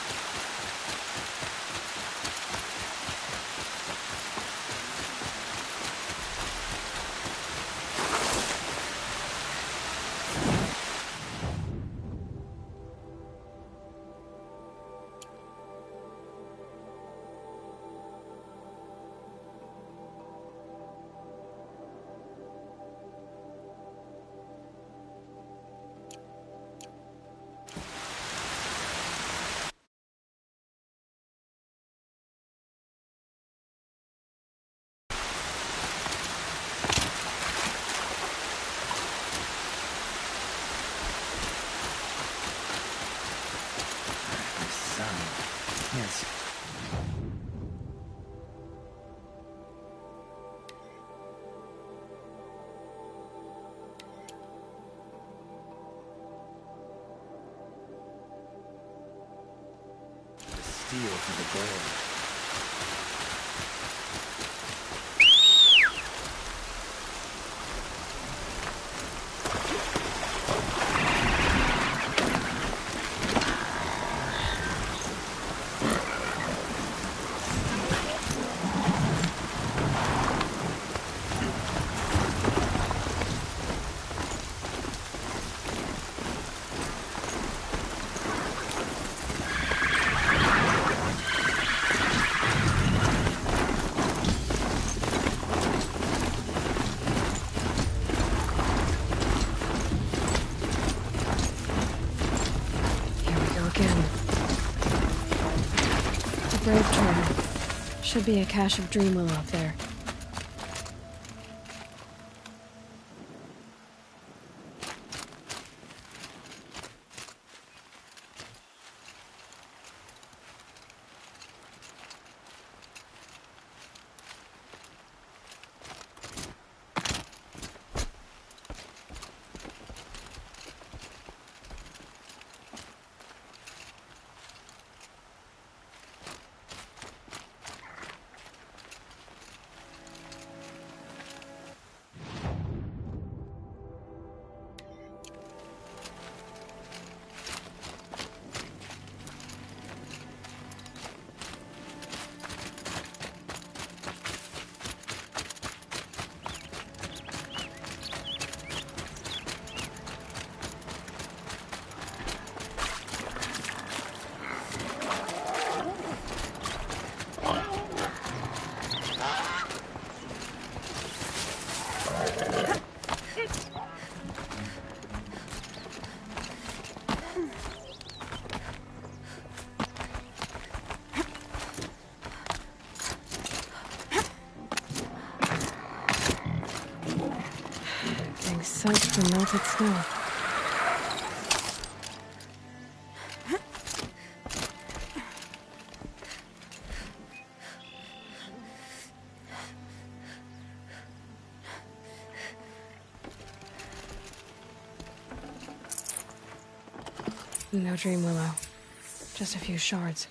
Yes. The steel for the gold. Should be a cache of dream willow up there. Soaked from melted snow. No dream willow. Just a few shards.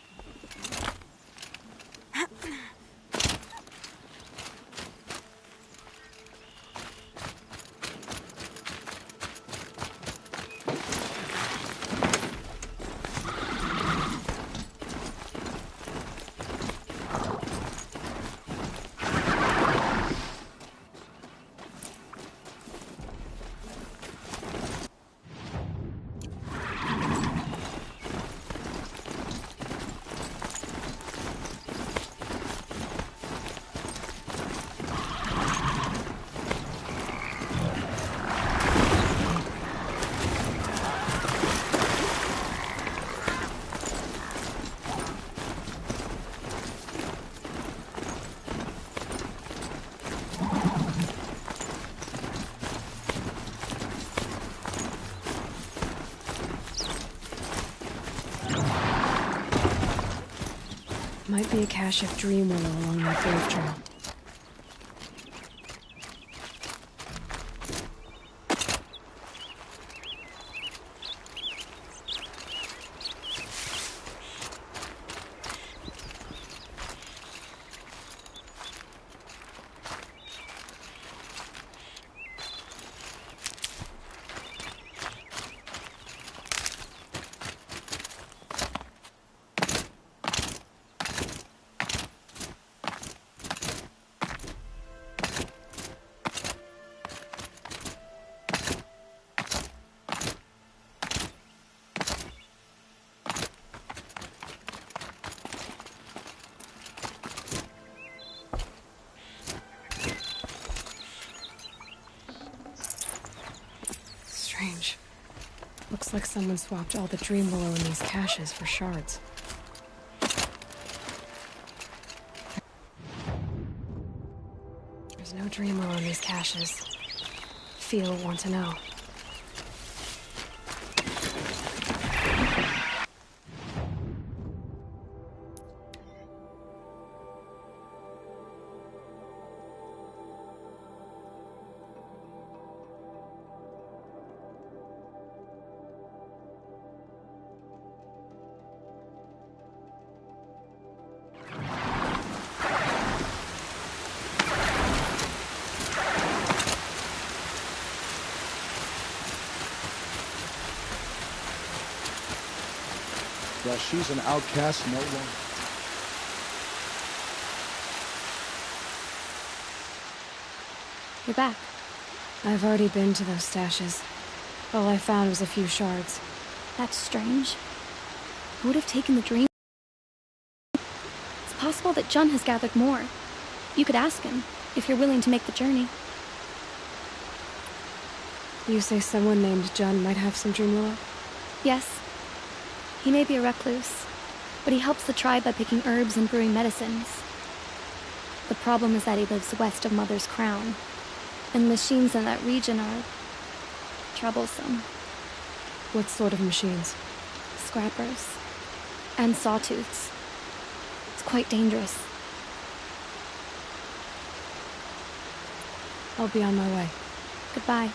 Might be a cache of dream willow along that grave trail. Strange. Looks like someone swapped all the dream willow in these caches for shards. There's no dream willow in these caches. Feel want to know. Yeah, she's an outcast no longer. You're back. I've already been to those stashes. All I found was a few shards. That's strange. Who would have taken the dream? It's possible that Jun has gathered more. You could ask him, if you're willing to make the journey. You say someone named Jun might have some dream willow? Yes. He may be a recluse, but he helps the tribe by picking herbs and brewing medicines. The problem is that he lives west of Mother's Crown, and machines in that region are troublesome. What sort of machines? Scrappers. And sawtooths. It's quite dangerous. I'll be on my way. Goodbye.